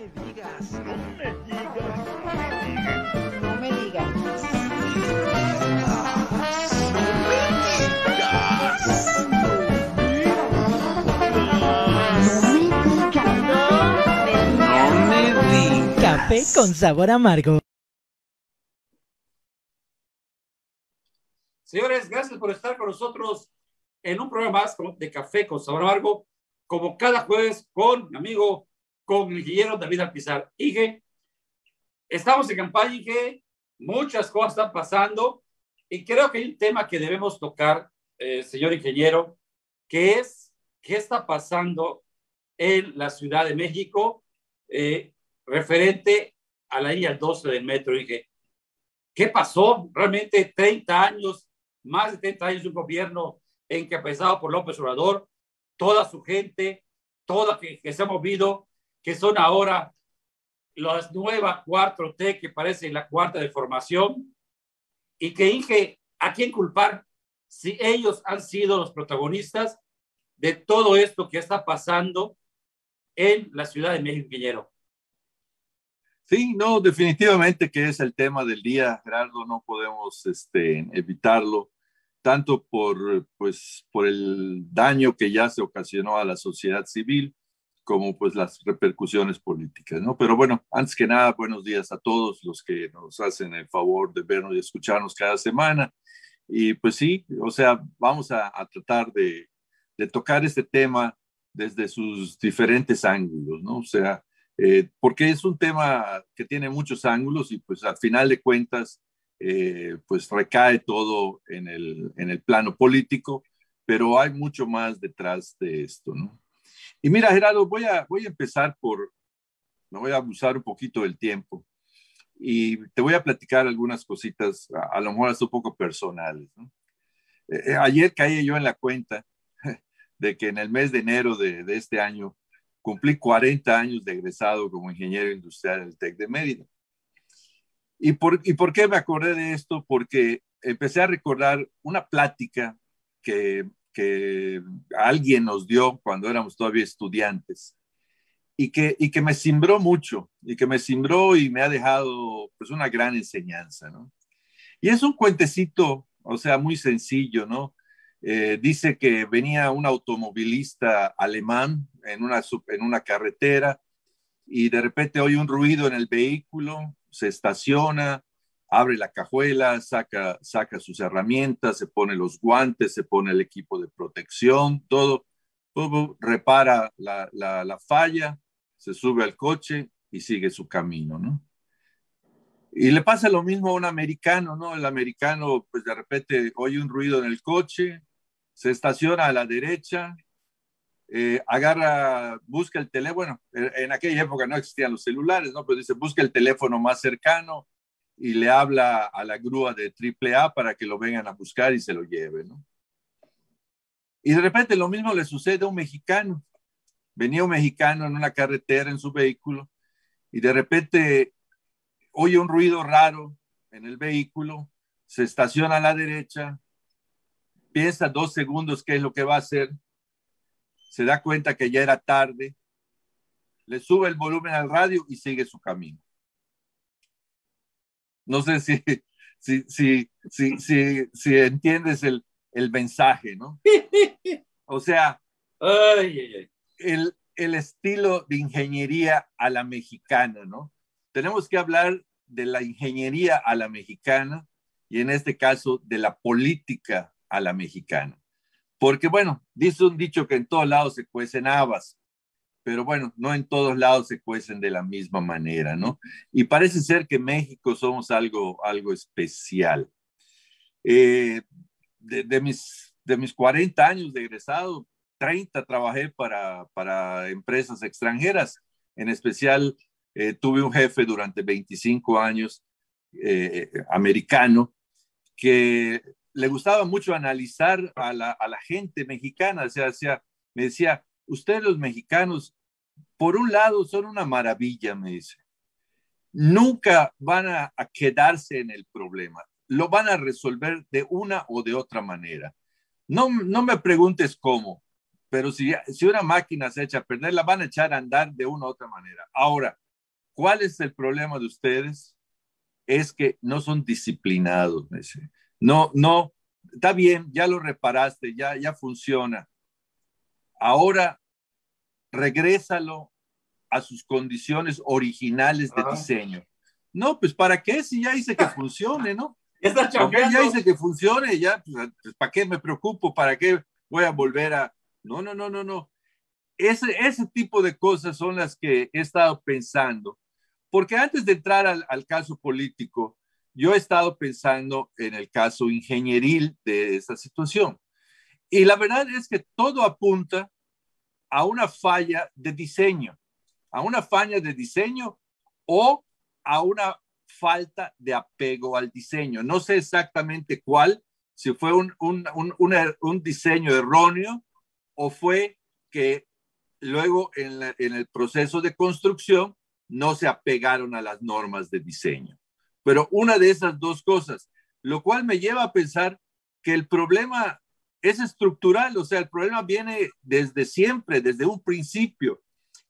digas. No me digas. No me digas. Café con sabor amargo. Señores, gracias por estar con nosotros en un programa más de Café con Sabor Amargo, como cada jueves con mi amigo, con el ingeniero David Alpizar. Ige, estamos en campaña, Ige, muchas cosas están pasando y creo que hay un tema que debemos tocar, señor ingeniero, que es qué está pasando en la Ciudad de México referente a la línea 12 del metro. Ige, ¿qué pasó? Realmente 30 años, más de 30 años de un gobierno encabezado por López Obrador, toda su gente, toda que se ha movido, que son ahora las nuevas 4T, que parece la cuarta de formación, y que dije, ¿a quién culpar si ellos han sido los protagonistas de todo esto que está pasando en la Ciudad de México, ingeniero? Sí, no, definitivamente que es el tema del día, Gerardo, no podemos evitarlo, tanto por el daño que ya se ocasionó a la sociedad civil, como pues las repercusiones políticas, ¿no? Pero bueno, antes que nada, buenos días a todos los que nos hacen el favor de vernos y escucharnos cada semana. Y pues sí, o sea, vamos a tratar de tocar este tema desde sus diferentes ángulos, ¿no? O sea, porque es un tema que tiene muchos ángulos y pues al final de cuentas, pues recae todo en el plano político, pero hay mucho más detrás de esto, ¿no? Y mira, Gerardo, voy a empezar me voy a abusar un poquito del tiempo y te voy a platicar algunas cositas, a lo mejor hasta un poco personales, ¿no? Ayer caí yo en la cuenta de que en el mes de enero de este año cumplí 40 años de egresado como ingeniero industrial en el TEC de Mérida. ¿Y por qué me acordé de esto? Porque empecé a recordar una plática que alguien nos dio cuando éramos todavía estudiantes y que me cimbró mucho, y que me cimbró y me ha dejado pues una gran enseñanza, ¿no? Y es un cuentecito, o sea, muy sencillo, ¿no? Dice que venía un automovilista alemán en una carretera y de repente oye un ruido en el vehículo, se estaciona, abre la cajuela, saca sus herramientas, se pone los guantes, se pone el equipo de protección, todo repara la falla, se sube al coche y sigue su camino, ¿no? Y le pasa lo mismo a un americano, ¿no? El americano, pues de repente oye un ruido en el coche, se estaciona a la derecha, busca el teléfono. Bueno, en aquella época no existían los celulares, ¿no? Pero dice, busca el teléfono más cercano y le habla a la grúa de AAA para que lo vengan a buscar y se lo lleven, ¿no? Y de repente lo mismo le sucede a un mexicano. Venía un mexicano en una carretera en su vehículo y de repente oye un ruido raro en el vehículo, se estaciona a la derecha, piensa 2 segundos qué es lo que va a hacer, se da cuenta que ya era tarde, le sube el volumen al radio y sigue su camino. No sé si entiendes el mensaje, ¿no? O sea, el estilo de ingeniería a la mexicana, ¿no? Tenemos que hablar de la ingeniería a la mexicana y en este caso de la política a la mexicana. Porque bueno, dice un dicho que en todos lados se cuecen habas, pero bueno, no en todos lados se cuecen de la misma manera, ¿no? Y parece ser que México somos algo especial. De mis 40 años de egresado, 30 trabajé para empresas extranjeras, en especial tuve un jefe durante 25 años americano que le gustaba mucho analizar a la gente mexicana. O sea, me decía, ustedes los mexicanos, por un lado, son una maravilla, me dice. Nunca van a quedarse en el problema. Lo van a resolver de una o de otra manera. No me preguntes cómo, pero si una máquina se echa a perder, la van a echar a andar de una u otra manera. Ahora, ¿cuál es el problema de ustedes? Es que no son disciplinados. No, no, está bien, ya lo reparaste, ya funciona. Ahora regrésalo a sus condiciones originales de diseño. No, pues ¿para qué? Si ya hice que funcione, ¿no? Okay, ya hice que funcione, ya, pues, ¿para qué me preocupo? ¿Para qué voy a volver a...? No, no, no, no, no. Ese tipo de cosas son las que he estado pensando. Porque antes de entrar al caso político, yo he estado pensando en el caso ingenieril de esa situación. Y la verdad es que todo apunta a una falla de diseño, o a una falta de apego al diseño. No sé exactamente cuál, si fue un diseño erróneo o fue que luego en el proceso de construcción no se apegaron a las normas de diseño. Pero una de esas dos cosas, lo cual me lleva a pensar que el problema es estructural, o sea, el problema viene desde siempre, desde un principio.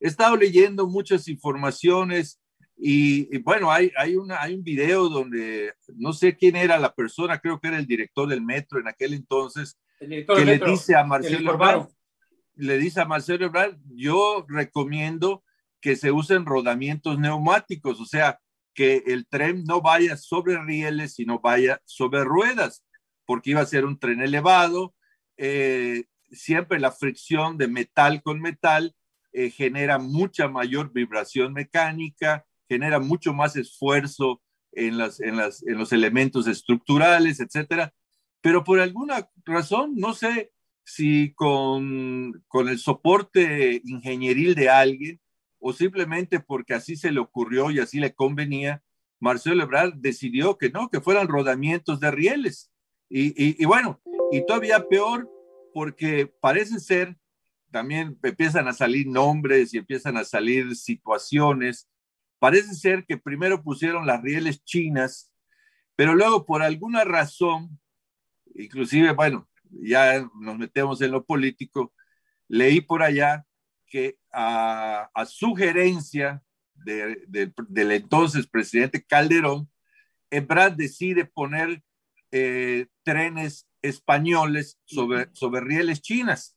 He estado leyendo muchas informaciones y bueno, hay un video donde no sé quién era la persona, creo que era el director del metro en aquel entonces, que le dice a Marcelo Ebrard, yo recomiendo que se usen rodamientos neumáticos, o sea, que el tren no vaya sobre rieles, sino vaya sobre ruedas, porque iba a ser un tren elevado. Siempre la fricción de metal con metal genera mucha mayor vibración mecánica, genera mucho más esfuerzo en los elementos estructurales, etcétera. Pero por alguna razón, no sé si con el soporte ingenieril de alguien o simplemente porque así se le ocurrió y así le convenía, Marcelo Ebrard decidió que no, que fueran rodamientos de rieles. Y bueno, y todavía peor porque parece ser, también empiezan a salir nombres y empiezan a salir situaciones. Parece ser que primero pusieron las rieles chinas, pero luego por alguna razón, inclusive, bueno, ya nos metemos en lo político, leí por allá que a sugerencia del entonces presidente Calderón, Ebrard decide poner trenes españoles sobre rieles chinas.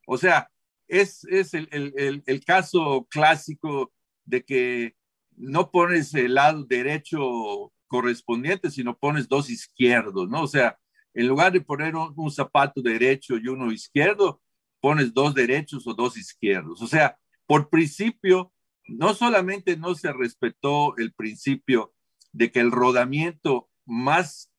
O sea, es el caso clásico de que no pones el lado derecho correspondiente, sino pones dos izquierdos, ¿no? O sea, en lugar de poner un zapato derecho y uno izquierdo, pones dos derechos o dos izquierdos. O sea, por principio, no solamente no se respetó el principio de que el rodamiento más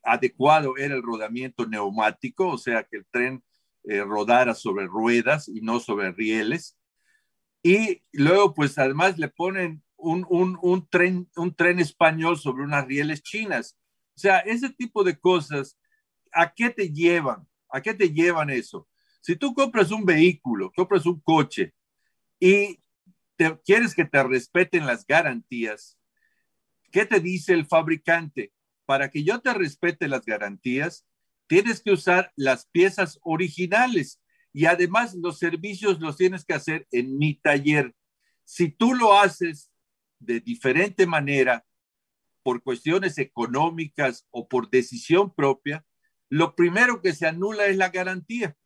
adecuado era el rodamiento neumático, o sea, que el tren rodara sobre ruedas y no sobre rieles. Y luego, pues además le ponen un tren español sobre unas rieles chinas. O sea, ese tipo de cosas, ¿a qué te llevan? ¿A qué te llevan eso? Si tú compras un vehículo, compras un coche y quieres que te respeten las garantías, ¿qué te dice el fabricante? Para que yo te respete las garantías, tienes que usar las piezas originales y además los servicios los tienes que hacer en mi taller. Si tú lo haces de diferente manera, por cuestiones económicas o por decisión propia, lo primero que se anula es la garantía.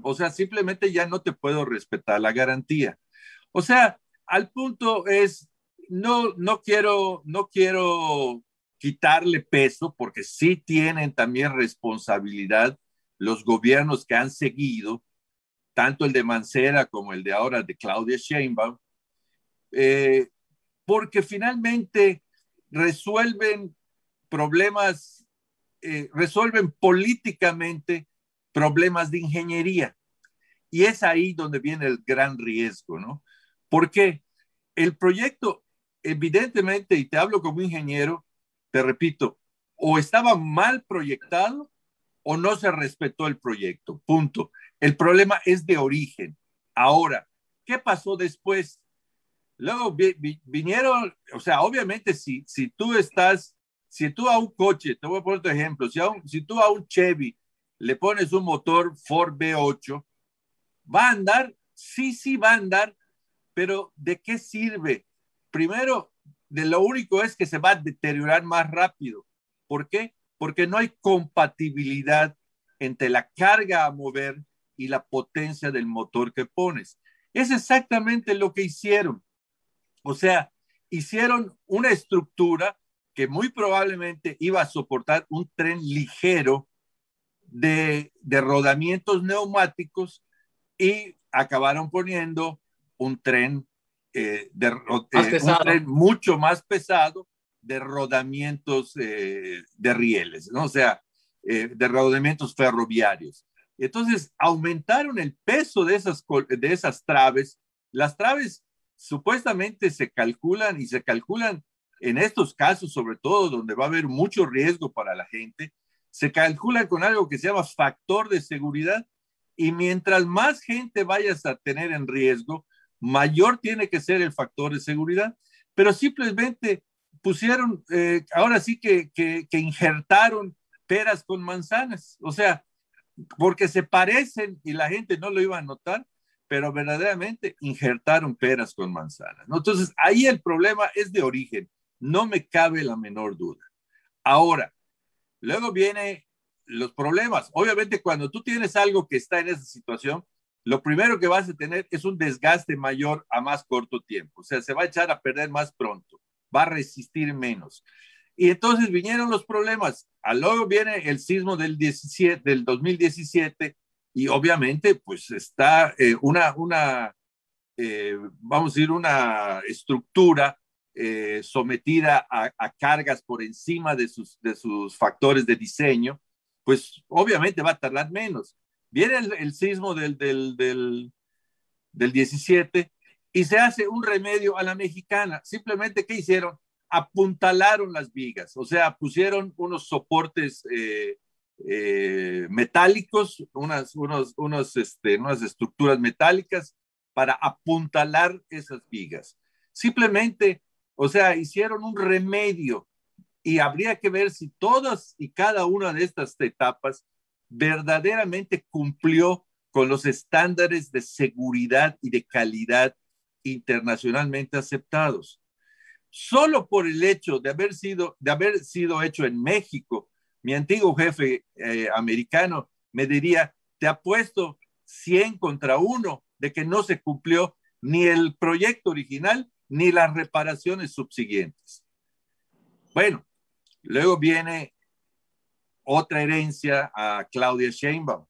O sea, simplemente ya no te puedo respetar la garantía. O sea, al punto es, no quiero quitarle peso, porque sí tienen también responsabilidad los gobiernos que han seguido, tanto el de Mancera como el de ahora de Claudia Sheinbaum, porque finalmente resuelven problemas, resuelven políticamente problemas de ingeniería. Y es ahí donde viene el gran riesgo, ¿no? Porque el proyecto, evidentemente, y te hablo como ingeniero, te repito, o estaba mal proyectado o no se respetó el proyecto, punto. El problema es de origen. Ahora, ¿qué pasó después? Luego vinieron, o sea, obviamente si tú a un coche, te voy a poner otro ejemplo, si tú a un Chevy le pones un motor Ford V8, ¿va a andar? Sí, sí va a andar, pero ¿de qué sirve primero, de lo único es que se va a deteriorar más rápido. ¿Por qué? Porque no hay compatibilidad entre la carga a mover y la potencia del motor que pones. Es exactamente lo que hicieron. O sea, hicieron una estructura que muy probablemente iba a soportar un tren ligero de rodamientos neumáticos y acabaron poniendo un tren, un tren mucho más pesado de rodamientos de rieles, ¿no? O sea, de rodamientos ferroviarios. Entonces, aumentaron el peso de esas traves. Las traves supuestamente se calculan en estos casos, sobre todo donde va a haber mucho riesgo para la gente, se calcula con algo que se llama factor de seguridad, y mientras más gente vayas a tener en riesgo, mayor tiene que ser el factor de seguridad. Pero simplemente pusieron, ahora sí que injertaron peras con manzanas, o sea, porque se parecen y la gente no lo iba a notar, pero verdaderamente injertaron peras con manzanas, ¿no? Entonces, ahí el problema es de origen, no me cabe la menor duda. Ahora, luego vienen los problemas. Obviamente, cuando tú tienes algo que está en esa situación, lo primero que vas a tener es un desgaste mayor a más corto tiempo. O sea, se va a echar a perder más pronto, va a resistir menos. Y entonces vinieron los problemas. Luego viene el sismo del 2017, y obviamente pues está vamos a decir, una estructura sometida a cargas por encima de sus factores de diseño, pues obviamente va a tardar menos. Viene el sismo del 17 y se hace un remedio a la mexicana. Simplemente, ¿qué hicieron? Apuntalaron las vigas, o sea, pusieron unos soportes metálicos, unas estructuras metálicas para apuntalar esas vigas. Simplemente, o sea, hicieron un remedio, y habría que ver si todas y cada una de estas etapas verdaderamente cumplió con los estándares de seguridad y de calidad internacionalmente aceptados. Solo por el hecho de haber sido hecho en México, mi antiguo jefe americano me diría, te apuesto 100 contra 1 de que no se cumplió ni el proyecto original ni las reparaciones subsiguientes. Bueno, luego viene otra herencia a Claudia Sheinbaum.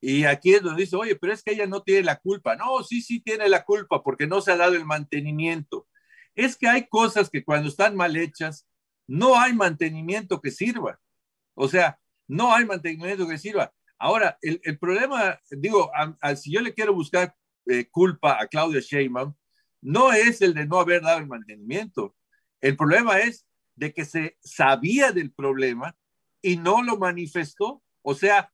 Y aquí es donde dice, oye, pero es que ella no tiene la culpa. No, sí tiene la culpa porque no se ha dado el mantenimiento. Es que hay cosas que cuando están mal hechas, no hay mantenimiento que sirva. O sea, no hay mantenimiento que sirva. Ahora, el problema, digo, si yo le quiero buscar culpa a Claudia Sheinbaum, no es el de no haber dado el mantenimiento. El problema es de que se sabía del problema y no lo manifestó. O sea,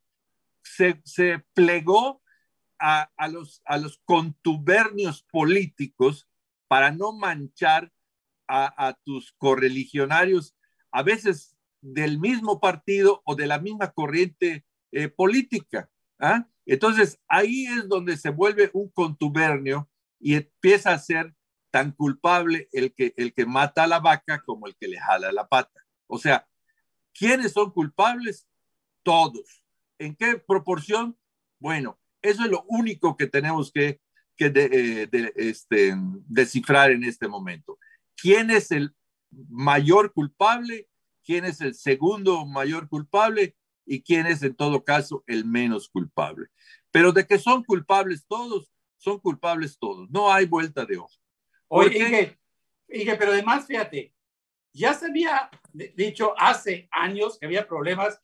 se plegó a los contubernios políticos para no manchar a tus correligionarios, a veces del mismo partido o de la misma corriente política. ¿Ah? Entonces, ahí es donde se vuelve un contubernio y empieza a ser tan culpable el que mata a la vaca como el que le jala la pata. O sea, ¿quiénes son culpables? Todos. ¿En qué proporción? Bueno, eso es lo único que tenemos que descifrar en este momento. ¿Quién es el mayor culpable? ¿Quién es el segundo mayor culpable? ¿Y quién es en todo caso el menos culpable? Pero de que son culpables todos, son culpables todos. No hay vuelta de hoja. Oye, Inge, pero además, fíjate, ya se había dicho hace años que había problemas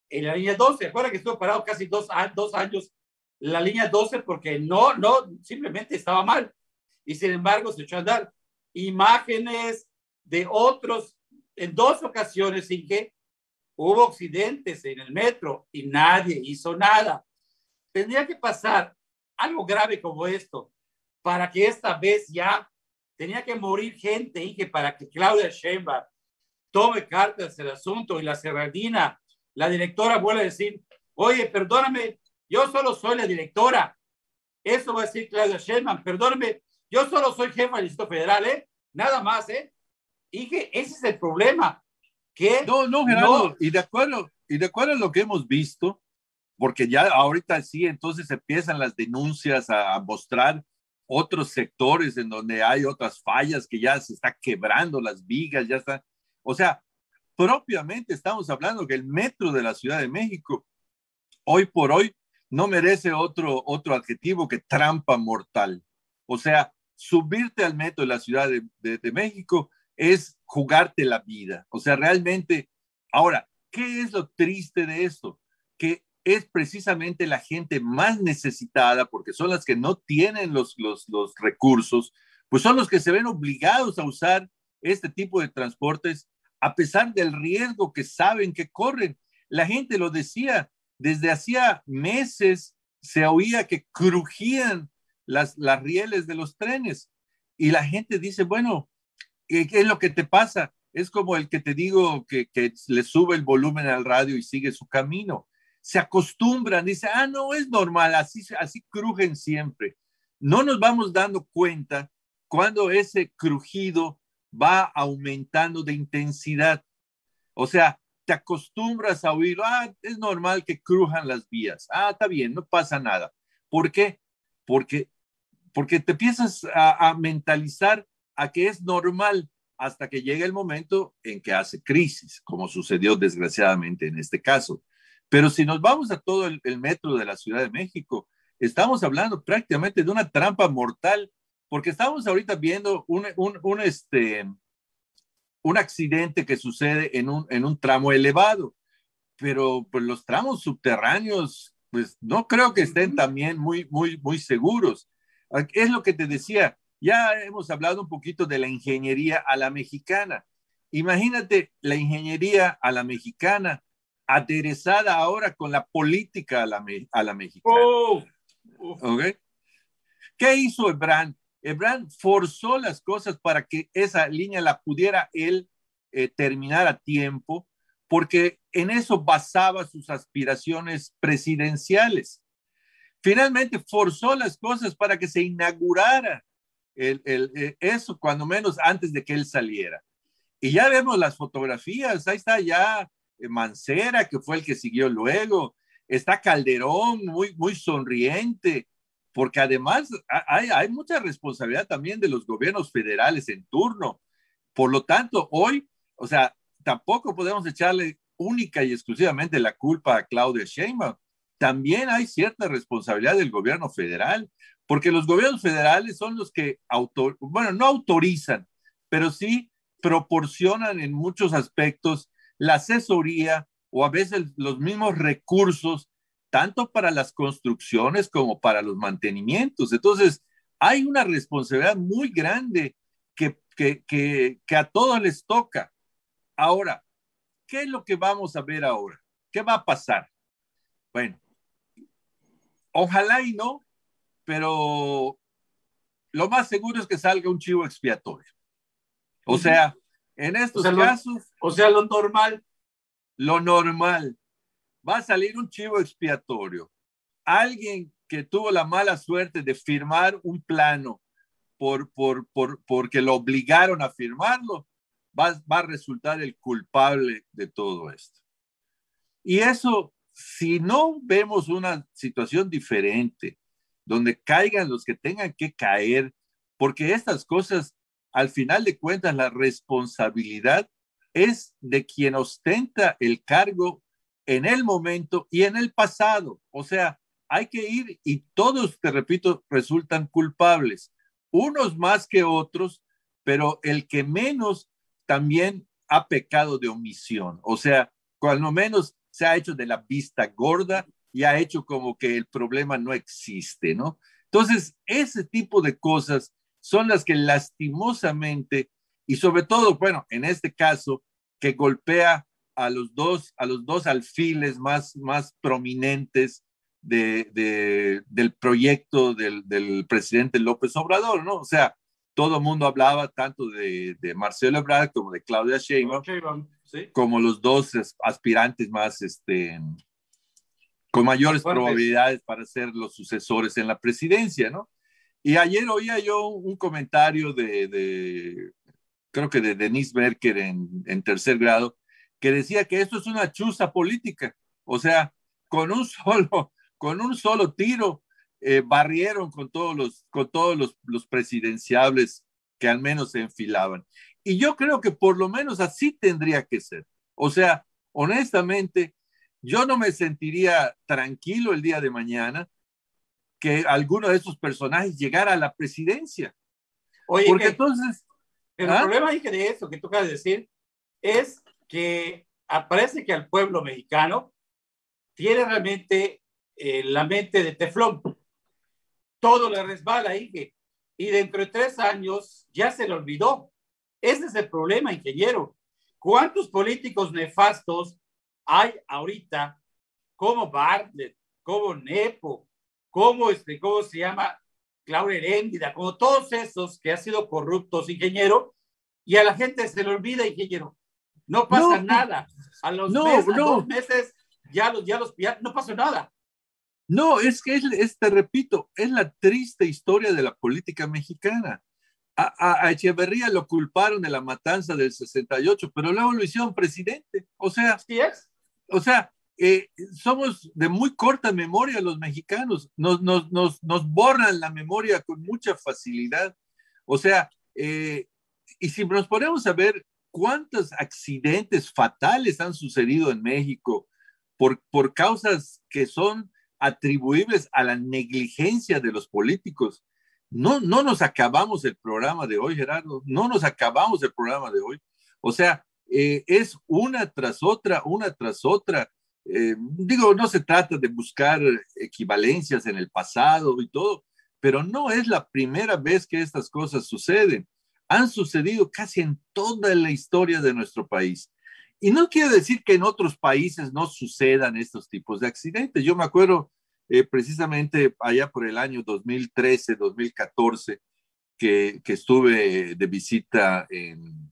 en la línea 12. Recuerda que estuvo parado casi dos años la línea 12 porque no, simplemente estaba mal. Y sin embargo se echó a andar. Imágenes de otros, en 2 ocasiones sin que hubo accidentes en el metro y nadie hizo nada. Tendría que pasar algo grave como esto para que esta vez ya tenía que morir gente y que para que Claudia Sheinbaum tome cartas del asunto y la Serrandina, la directora, vuelve a decir, oye, perdóname, yo solo soy la directora. Eso va a decir Claudia Sheinbaum, perdóname, yo solo soy jefa del Distrito Federal, nada más, ¿eh? Y que ese es el problema. Que no, Gerardo, y de acuerdo a lo que hemos visto, porque ya ahorita sí, entonces empiezan las denuncias a mostrar otros sectores en donde hay otras fallas, que ya se está quebrando las vigas, ya está, o sea, propiamente estamos hablando que el metro de la Ciudad de México, hoy por hoy, no merece otro adjetivo que trampa mortal. O sea, subirte al metro de la Ciudad de México es jugarte la vida. O sea, realmente, ahora, ¿qué es lo triste de esto? Que es precisamente la gente más necesitada, porque son las que no tienen los recursos, pues son los que se ven obligados a usar este tipo de transportes a pesar del riesgo que saben que corren. La gente lo decía, desde hacía meses se oía que crujían las rieles de los trenes y la gente dice, bueno, ¿qué es lo que te pasa? Es como el que te digo que le sube el volumen al radio y sigue su camino. Se acostumbran, dice, no, es normal, así crujen siempre. No nos vamos dando cuenta cuando ese crujido va aumentando de intensidad. O sea, te acostumbras a oírlo, es normal que crujan las vías. Está bien, no pasa nada. ¿Por qué? Porque te empiezas a mentalizar a que es normal hasta que llega el momento en que hace crisis, como sucedió desgraciadamente en este caso. Pero si nos vamos a todo el metro de la Ciudad de México, estamos hablando prácticamente de una trampa mortal, porque estamos ahorita viendo un accidente que sucede en un tramo elevado, pero pues los tramos subterráneos, pues no creo que estén también muy seguros. Es lo que te decía, ya hemos hablado un poquito de la ingeniería a la mexicana. Imagínate la ingeniería a la mexicana aderezada ahora con la política a la mexicana. ¿Okay? ¿Qué hizo Ebrard? Ebrard forzó las cosas para que esa línea la pudiera él terminar a tiempo, porque en eso basaba sus aspiraciones presidenciales. Finalmente forzó las cosas para que se inaugurara eso, cuando menos antes de que él saliera. Y ya vemos las fotografías, ahí está ya Mancera, que fue el que siguió luego, está Calderón, muy sonriente, porque además hay mucha responsabilidad también de los gobiernos federales en turno. Por lo tanto, hoy, o sea, tampoco podemos echarle única y exclusivamente la culpa a Claudia Sheinbaum. También hay cierta responsabilidad del gobierno federal, porque los gobiernos federales son los que, no autorizan, pero sí proporcionan en muchos aspectos la asesoría o a veces los mismos recursos, tanto para las construcciones como para los mantenimientos. Entonces, hay una responsabilidad muy grande que a todos les toca. Ahora, ¿qué es lo que vamos a ver ahora? ¿Qué va a pasar? Bueno, ojalá y no, pero lo más seguro es que salga un chivo expiatorio. O sea, en estos casos... lo normal. Lo normal. Va a salir un chivo expiatorio. Alguien que tuvo la mala suerte de firmar un plano porque lo obligaron a firmarlo, va a resultar el culpable de todo esto. Y eso, si no vemos una situación diferente, donde caigan los que tengan que caer, porque estas cosas, al final de cuentas, la responsabilidad es de quien ostenta el cargo en el momento y en el pasado. O sea, hay que ir y todos, te repito, resultan culpables. Unos más que otros, pero el que menos también ha pecado de omisión. O sea, cuando menos se ha hecho de la vista gorda y ha hecho como que el problema no existe, ¿no? Entonces, ese tipo de cosas son las que lastimosamente, y sobre todo, bueno, en este caso, que golpea a los dos alfiles más prominentes del proyecto del presidente López Obrador, ¿no? O sea, todo el mundo hablaba tanto de Marcelo Ebrard como de Claudia Sheinbaum, ¿sí? Como los dos aspirantes más, con mayores probabilidades para ser los sucesores en la presidencia, ¿no? Y ayer oía yo un comentario de creo que de Denise Merker en tercer grado, que decía que esto es una chuza política. O sea, con un solo tiro barrieron con todos los presidenciables que al menos se enfilaban. Y yo creo que por lo menos así tendría que ser. O sea, honestamente, yo no me sentiría tranquilo el día de mañana que alguno de esos personajes llegara a la presidencia. Oye, porque entonces... Pero el problema de eso que tú acabas de decir es que parece que al pueblo mexicano tiene realmente la mente de teflón. Todo le resbala, Ige. Y dentro de 3 años ya se le olvidó. Ese es el problema, ingeniero. ¿Cuántos políticos nefastos hay ahorita como Bartlett, como Nepo, como ¿cómo se llama? Claudia Heréndida, como todos esos que han sido corruptos, ingeniero, y a la gente se le olvida, ingeniero. No pasa nada. A los meses, a 2 meses, ya no pasó nada. No, es que te repito, es la triste historia de la política mexicana. A Echeverría lo culparon de la matanza del 68, pero luego lo hicieron presidente. O sea, ¿sí es? O sea, somos de muy corta memoria los mexicanos, nos borran la memoria con mucha facilidad. O sea, y si nos ponemos a ver cuántos accidentes fatales han sucedido en México por causas que son atribuibles a la negligencia de los políticos, no nos acabamos el programa de hoy, Gerardo, no nos acabamos el programa de hoy. O sea, es una tras otra, una tras otra. Digo, no se trata de buscar equivalencias en el pasado y todo, pero no es la primera vez que estas cosas suceden. Han sucedido casi en toda la historia de nuestro país. Y no quiere decir que en otros países no sucedan estos tipos de accidentes. Yo me acuerdo precisamente allá por el año 2013, 2014, que estuve de visita en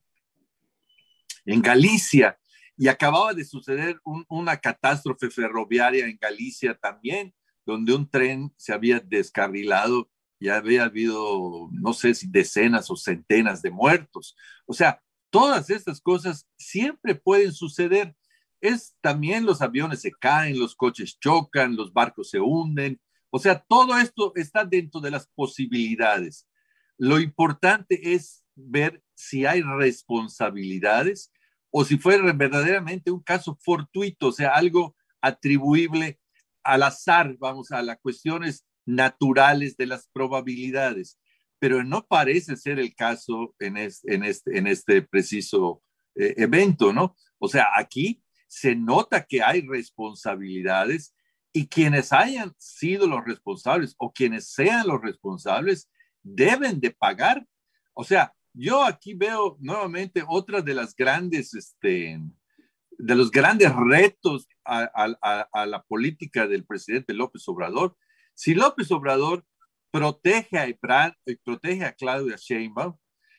Galicia, y acababa de suceder una catástrofe ferroviaria en Galicia también, donde un tren se había descarrilado y había habido, no sé si decenas o centenas de muertos. O sea, todas estas cosas siempre pueden suceder. También los aviones se caen, los coches chocan, los barcos se hunden. O sea, todo esto está dentro de las posibilidades. Lo importante es ver si hay responsabilidades o si fue verdaderamente un caso fortuito, o sea, algo atribuible al azar, vamos, a las cuestiones naturales de las probabilidades. Pero no parece ser el caso en este preciso evento, ¿no? O sea, aquí se nota que hay responsabilidades y quienes hayan sido los responsables o quienes sean los responsables deben de pagar. O sea, yo aquí veo nuevamente otra de las grandes, de los grandes retos a la política del presidente López Obrador. Si López Obrador protege a Ebrard y protege a Claudia Sheinbaum,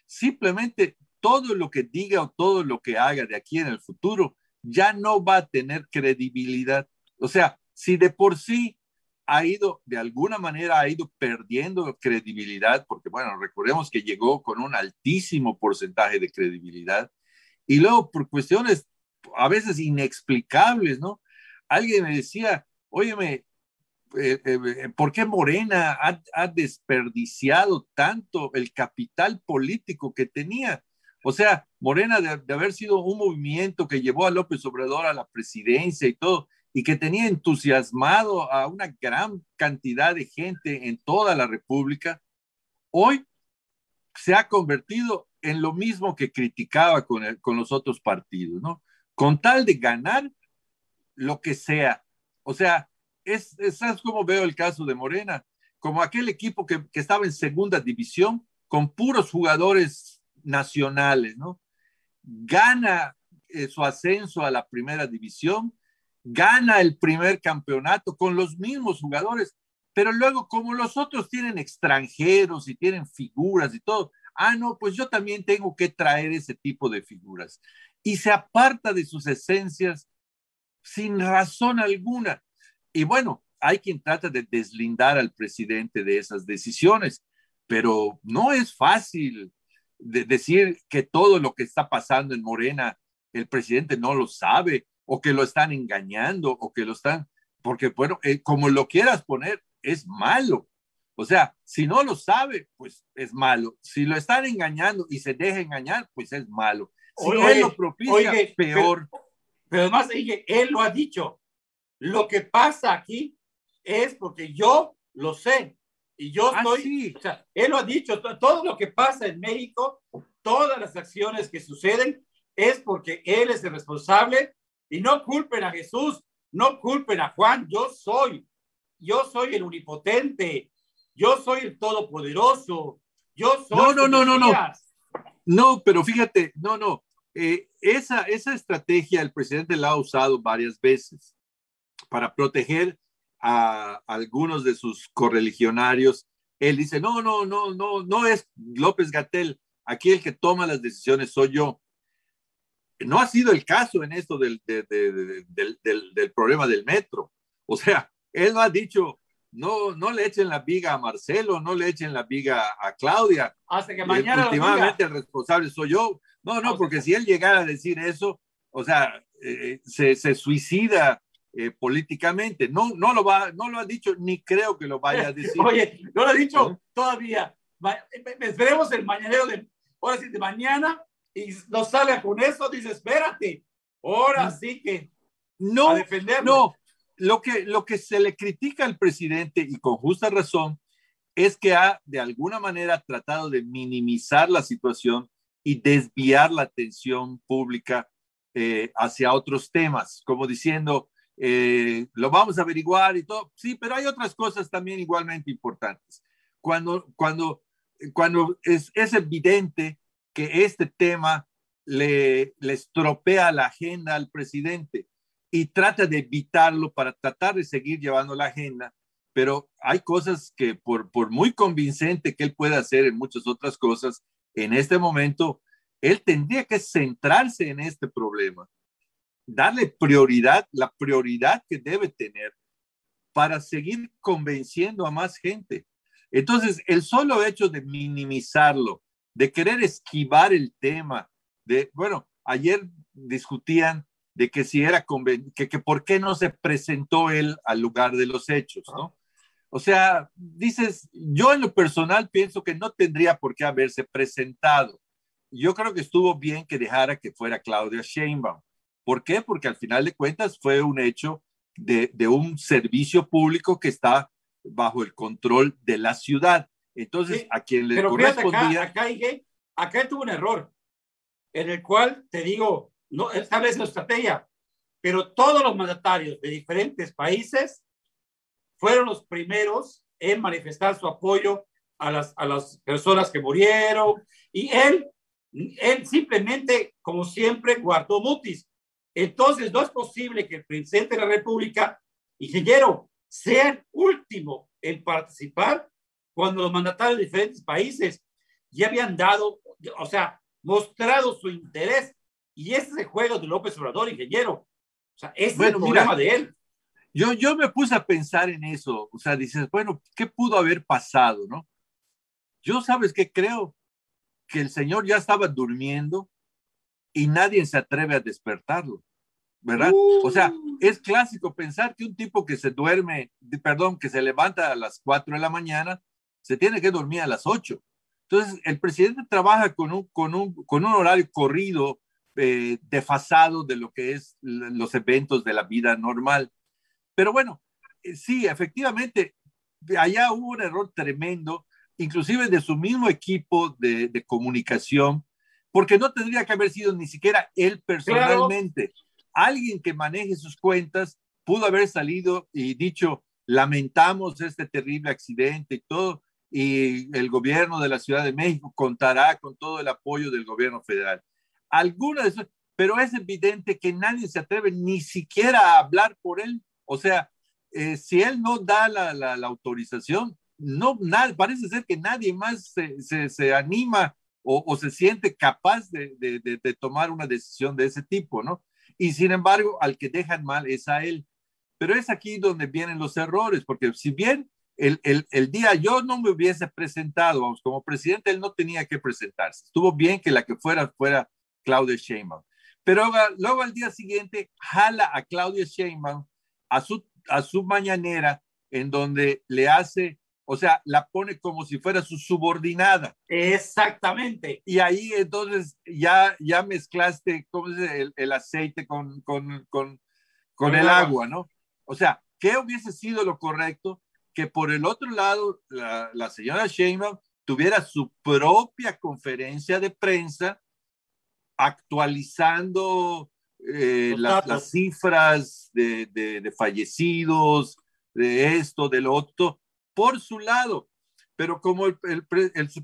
simplemente todo lo que diga o todo lo que haga de aquí en el futuro ya no va a tener credibilidad. O sea, si de por sí de alguna manera ha ido perdiendo credibilidad, porque bueno, recordemos que llegó con un altísimo porcentaje de credibilidad, y luego por cuestiones a veces inexplicables, ¿no? Alguien me decía, óyeme, ¿por qué Morena ha desperdiciado tanto el capital político que tenía? O sea, Morena de haber sido un movimiento que llevó a López Obrador a la presidencia y todo, y que tenía entusiasmado a una gran cantidad de gente en toda la República, hoy se ha convertido en lo mismo que criticaba con los otros partidos, ¿no? Con tal de ganar lo que sea. O sea, ¿sabes cómo veo el caso de Morena? Como aquel equipo que estaba en segunda división con puros jugadores nacionales, ¿no? Gana su ascenso a la primera división, gana el primer campeonato con los mismos jugadores, pero luego como los otros tienen extranjeros y tienen figuras y todo, no, pues yo también tengo que traer ese tipo de figuras. Y se aparta de sus esencias sin razón alguna. Y bueno, hay quien trata de deslindar al presidente de esas decisiones, pero no es fácil. de decir que todo lo que está pasando en Morena, el presidente no lo sabe, o que lo están engañando, o que lo están, porque bueno, como lo quieras poner, es malo. O sea, si no lo sabe, pues es malo. Si lo están engañando y se deja engañar, pues es malo. Si él lo propicia, peor. Pero además, él lo ha dicho. Lo que pasa aquí es porque yo lo sé. Y yo estoy, sí. O sea, él lo ha dicho, todo lo que pasa en México, todas las acciones que suceden, es porque él es el responsable. Y no culpen a Jesús, no culpen a Juan, yo soy el omnipotente, yo soy el todopoderoso, yo soy No, pero fíjate, no. Esa estrategia el presidente la ha usado varias veces para proteger a algunos de sus correligionarios. Él dice, no es López-Gatell, aquí el que toma las decisiones soy yo. No ha sido el caso en esto del problema del metro. O sea, él no ha dicho, no le echen la viga a Marcelo, no le echen la viga a Claudia. Hasta que mañana últimamente el responsable soy yo. No, porque si él llegara a decir eso, o sea, se suicida políticamente. No lo ha dicho, ni creo que lo vaya a decir. Oye, no lo ha dicho todavía. Esperemos el mañanero ahora sí, de mañana, y nos sale con eso, dice, espérate, ahora sí que a defenderlo. No, lo que se le critica al presidente, y con justa razón, es que ha de alguna manera tratado de minimizar la situación y desviar la atención pública hacia otros temas, como diciendo, lo vamos a averiguar y todo. Sí, pero hay otras cosas también igualmente importantes. Cuando es evidente que este tema le estropea la agenda al presidente y trata de evitarlo para tratar de seguir llevando la agenda, pero hay cosas que por muy convincente que él pueda hacer en muchas otras cosas, en este momento, él tendría que centrarse en este problema, darle prioridad, la prioridad que debe tener para seguir convenciendo a más gente. Entonces, el solo hecho de minimizarlo, de querer esquivar el tema, ayer discutían de que si era que por qué no se presentó él al lugar de los hechos, ¿no? O sea, dices, yo en lo personal pienso que no tendría por qué haberse presentado. Yo creo que estuvo bien que dejara que fuera Claudia Sheinbaum. ¿Por qué? Porque al final de cuentas fue un hecho de un servicio público que está bajo el control de la ciudad. Entonces, sí, a quien le pero correspondía... Acá tuvo un error, en el cual, te digo, no establece la estrategia, pero todos los mandatarios de diferentes países fueron los primeros en manifestar su apoyo a las personas que murieron, y él simplemente, como siempre, guardó mutis. Entonces, no es posible que el presidente de la República, ingeniero, sea el último en participar cuando los mandatarios de diferentes países ya habían dado, o sea, mostrado su interés. Y ese es el juego de López Obrador, ingeniero. O sea, ese es el problema de él. Yo me puse a pensar en eso. O sea, dices, bueno, ¿qué pudo haber pasado, no? Yo, ¿sabes qué creo? Que el señor ya estaba durmiendo y nadie se atreve a despertarlo, ¿verdad? O sea, es clásico pensar que un tipo que que se levanta a las 4 de la mañana, se tiene que dormir a las 8. Entonces, el presidente trabaja con un horario corrido, desfasado de lo que es los eventos de la vida normal. Pero bueno, sí, efectivamente, allá hubo un error tremendo, inclusive de su mismo equipo de comunicación, porque no tendría que haber sido ni siquiera él personalmente. Claro. Alguien que maneje sus cuentas pudo haber salido y dicho, lamentamos este terrible accidente y todo, y el gobierno de la Ciudad de México contará con todo el apoyo del gobierno federal. Alguna de esas, pero es evidente que nadie se atreve ni siquiera a hablar por él. O sea, si él no da la autorización, parece ser que nadie más se anima o se siente capaz de tomar una decisión de ese tipo, ¿no? Y sin embargo, al que dejan mal es a él. Pero es aquí donde vienen los errores, porque si bien el día yo no me hubiese presentado, vamos, como presidente él no tenía que presentarse. Estuvo bien que la que fuera Claudia Sheinbaum. Pero luego al día siguiente jala a Claudia Sheinbaum a su mañanera en donde le hace, o sea, la pone como si fuera su subordinada. Exactamente. Y ahí entonces ya mezclaste ¿cómo es el aceite con el agua, ¿no? O sea, ¿qué hubiese sido lo correcto? Que por el otro lado la señora Sheinbaum tuviera su propia conferencia de prensa actualizando las cifras de fallecidos, de esto, del otro, por su lado. Pero como el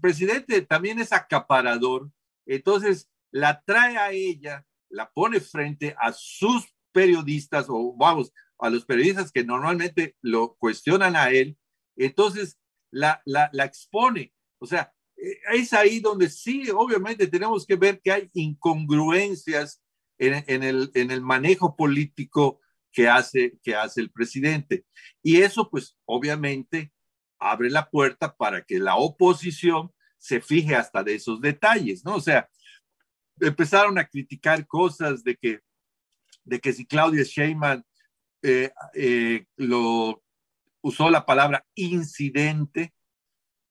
presidente también es acaparador, entonces la trae a ella, la pone frente a sus periodistas, o vamos, a los periodistas que normalmente lo cuestionan a él, entonces la expone. O sea, es ahí donde sí, obviamente tenemos que ver que hay incongruencias en el manejo político que hace el presidente. Y eso, pues, obviamente, abre la puerta para que la oposición se fije hasta de esos detalles, ¿no? O sea, empezaron a criticar cosas de que si Claudia Sheinbaum usó la palabra incidente,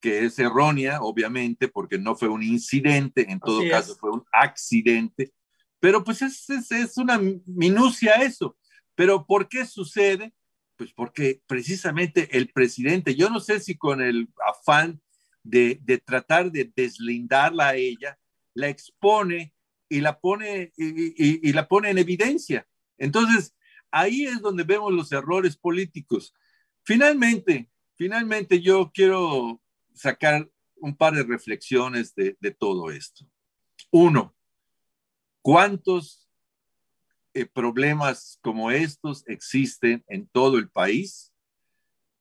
que es errónea, obviamente, porque no fue un incidente, en todo caso fue un accidente, pero pues es una minucia eso. Pero ¿por qué sucede? Pues porque precisamente el presidente, yo no sé si con el afán de tratar de deslindarla a ella, la expone y la pone, y la pone en evidencia. Entonces, ahí es donde vemos los errores políticos. Finalmente yo quiero sacar un par de reflexiones de todo esto. Uno, ¿cuántos problemas como estos existen en todo el país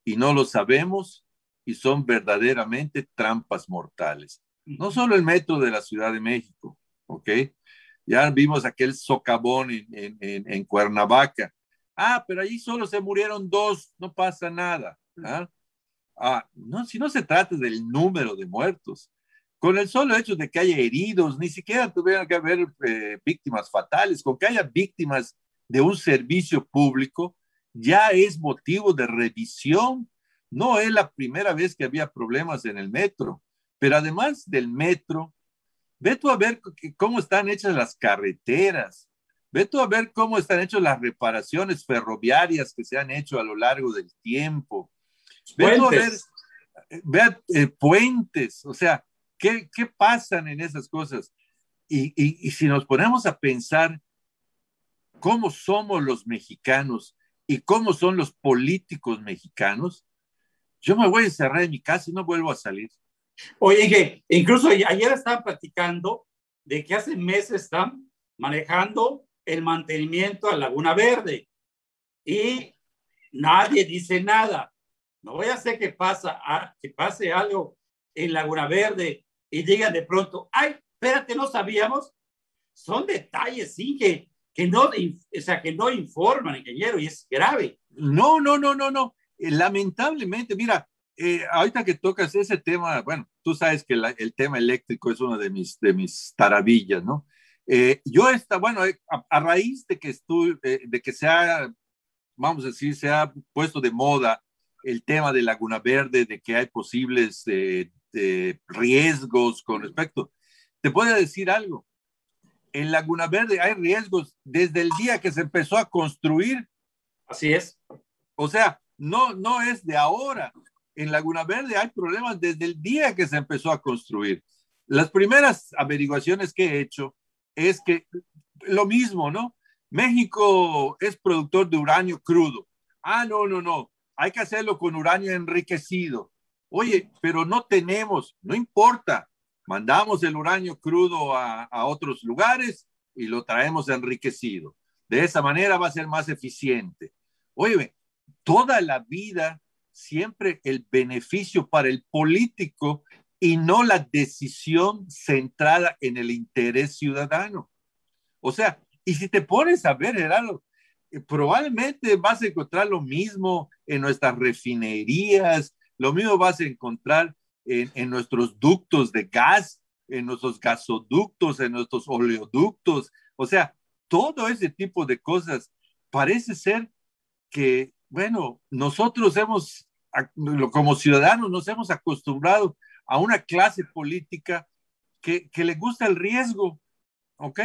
y no lo sabemos y son verdaderamente trampas mortales? No solo el metro de la Ciudad de México, ¿ok? Ya vimos aquel socavón en Cuernavaca. Pero allí solo se murieron 2, no pasa nada. No, si no se trata del número de muertos, con el solo hecho de que haya heridos, ni siquiera tuvieran que haber víctimas fatales, con que haya víctimas de un servicio público, ya es motivo de revisión. No es la primera vez que había problemas en el metro, pero además del metro, ve tú a ver cómo están hechas las carreteras, ve tú a ver cómo están hechas las reparaciones ferroviarias que se han hecho a lo largo del tiempo. Puentes. Vea puentes, o sea, ¿qué pasan en esas cosas? Y si nos ponemos a pensar cómo somos los mexicanos y cómo son los políticos mexicanos, yo me voy a encerrar en mi casa y no vuelvo a salir. Oye, que incluso ayer estaban platicando de que hace meses están manejando el mantenimiento a Laguna Verde y nadie dice nada. No voy a hacer que pase algo en Laguna Verde y digan de pronto, ay, espérate, no sabíamos. Son detalles, sí, que no informan, ingeniero, y es grave. No. Lamentablemente, mira, ahorita que tocas ese tema, bueno, tú sabes que el tema eléctrico es una de mis taravillas, ¿no? A raíz de que vamos a decir, se ha puesto de moda el tema de Laguna Verde, de que hay posibles riesgos con respecto. Te puedo decir algo. En Laguna Verde hay riesgos desde el día que se empezó a construir. Así es. O sea, no es de ahora. En Laguna Verde hay problemas desde el día que se empezó a construir. Las primeras averiguaciones que he hecho es que lo mismo, ¿no? México es productor de uranio crudo. No. Hay que hacerlo con uranio enriquecido. Oye, pero no tenemos, no importa. Mandamos el uranio crudo a otros lugares y lo traemos enriquecido. De esa manera va a ser más eficiente. Oye, toda la vida siempre el beneficio para el político y no la decisión centrada en el interés ciudadano. O sea, y si te pones a ver, Gerardo, probablemente vas a encontrar lo mismo en nuestras refinerías, Lo mismo vas a encontrar en nuestros ductos de gas, en nuestros gasoductos, en nuestros oleoductos. O sea, todo ese tipo de cosas parece ser que, bueno, nosotros como ciudadanos, nos hemos acostumbrado a una clase política que le gusta el riesgo, ¿ok?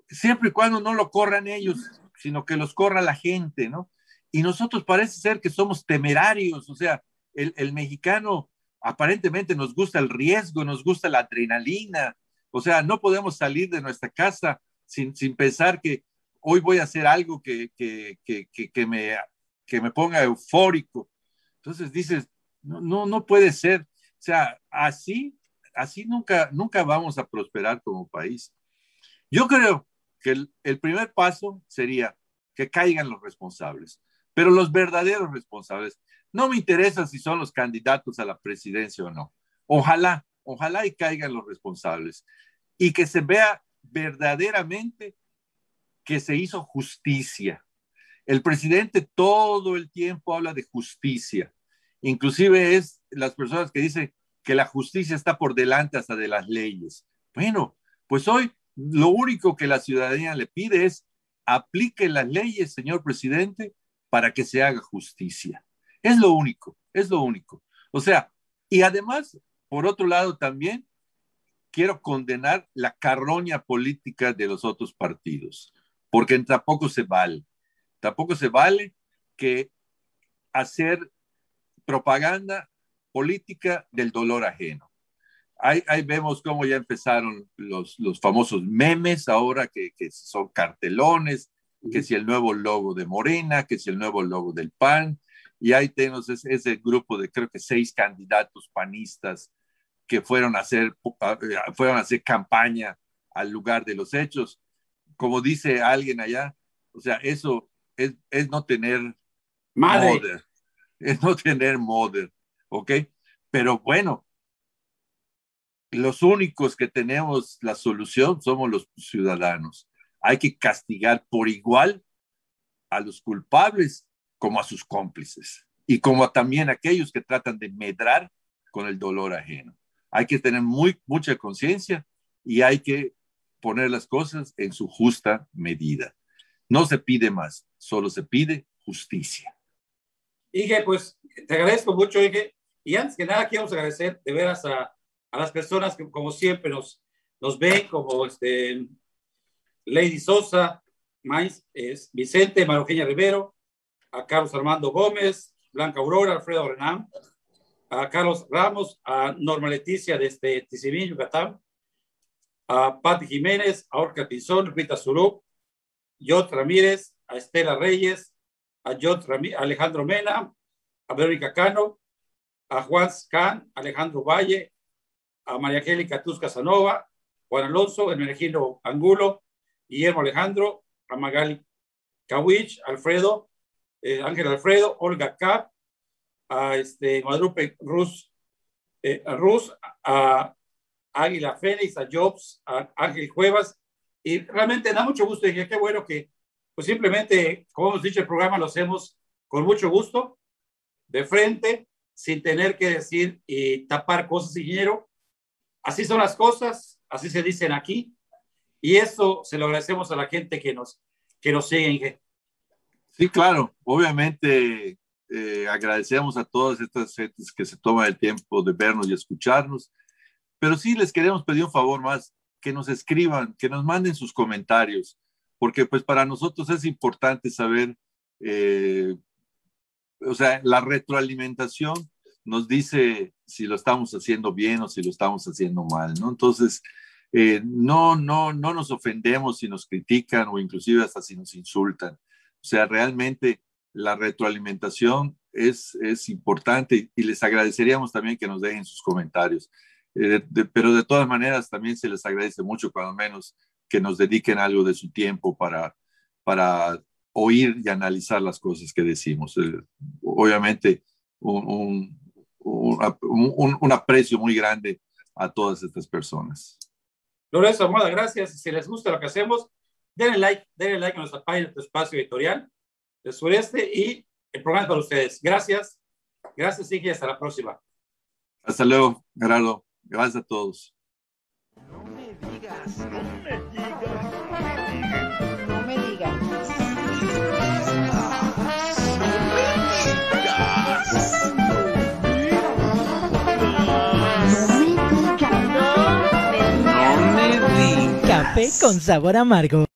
Siempre y cuando no lo corran ellos, sino que los corra la gente, ¿no? Y nosotros parece ser que somos temerarios, o sea, el mexicano aparentemente nos gusta el riesgo, nos gusta la adrenalina, o sea, no podemos salir de nuestra casa sin pensar que hoy voy a hacer algo que me ponga eufórico. Entonces dices, no puede ser. O sea, así nunca vamos a prosperar como país. Yo creo que el primer paso sería que caigan los responsables, pero los verdaderos responsables. No me interesa si son los candidatos a la presidencia o no. Ojalá y caigan los responsables y que se vea verdaderamente que se hizo justicia. El presidente todo el tiempo habla de justicia. Inclusive es las personas que dicen que la justicia está por delante hasta de las leyes. Bueno, pues hoy lo único que la ciudadanía le pide es aplique las leyes, señor presidente, para que se haga justicia. Es lo único. O sea, y además, por otro lado también, quiero condenar la carroña política de los otros partidos, porque tampoco se vale que hacer propaganda política del dolor ajeno. Ahí vemos cómo ya empezaron los famosos memes ahora que son cartelones, que si el nuevo logo de Morena, que si el nuevo logo del PAN, y ahí tenemos ese grupo de creo que 6 candidatos panistas que fueron a hacer campaña al lugar de los hechos. Como dice alguien allá, o sea, eso es no tener Madre. Es no tener moder, ¿ok? Pero bueno, los únicos que tenemos la solución somos los ciudadanos. Hay que castigar por igual a los culpables como a sus cómplices y como también a aquellos que tratan de medrar con el dolor ajeno. Hay que tener mucha conciencia y hay que poner las cosas en su justa medida. No se pide más, solo se pide justicia. Ige, pues te agradezco mucho, Ige. Y antes que nada, quiero agradecer de veras a las personas que, como siempre, nos ven, como Lady Sosa, Vicente, María Eugenia Rivero, a Carlos Armando Gómez, Blanca Aurora, Alfredo Renán, a Carlos Ramos, a Norma Leticia desde Tizimín, Yucatán, a Pati Jiménez, a Orca Pinzón, Rita Zurú, Yot Ramírez, a Estela Reyes, a Alejandro Mena, a Verónica Cano, a Juan Can, Alejandro Valle, a María Angélica Tuz Casanova, Juan Alonso, Hermenegildo Angulo, Guillermo Alejandro, a Magali Kawich, Alfredo, Ángel Alfredo, Olga Cap, a Guadalupe Ruz, a Águila Fénix, a Jobs, a Ángel Cuevas, y realmente da mucho gusto. Dije, qué bueno que, pues simplemente, como hemos dicho, el programa lo hacemos con mucho gusto, de frente, sin tener que decir y tapar cosas, ingeniero. Así son las cosas, así se dicen aquí, y eso se lo agradecemos a la gente que nos sigue, Inge. Sí, claro, obviamente agradecemos a todas estas gentes que se toman el tiempo de vernos y escucharnos, pero sí les queremos pedir un favor más, que nos escriban, que nos manden sus comentarios, porque pues para nosotros es importante saber, o sea, la retroalimentación nos dice si lo estamos haciendo bien o si lo estamos haciendo mal, ¿no? Entonces, no nos ofendemos si nos critican o inclusive hasta si nos insultan. O sea, realmente la retroalimentación es importante y les agradeceríamos también que nos dejen sus comentarios. Pero de todas maneras también se les agradece mucho, cuando menos, que nos dediquen algo de su tiempo para oír y analizar las cosas que decimos. Obviamente, un aprecio muy grande a todas estas personas. Lorenzo Amada, gracias. Si les gusta lo que hacemos, denle like a nuestra página de Espacio Editorial del Sureste, y el programa es para ustedes. Gracias Gracias, Iggy, hasta la próxima. Hasta luego, Gerardo. Gracias a todos. No me digas. No me digas. Café con sabor amargo.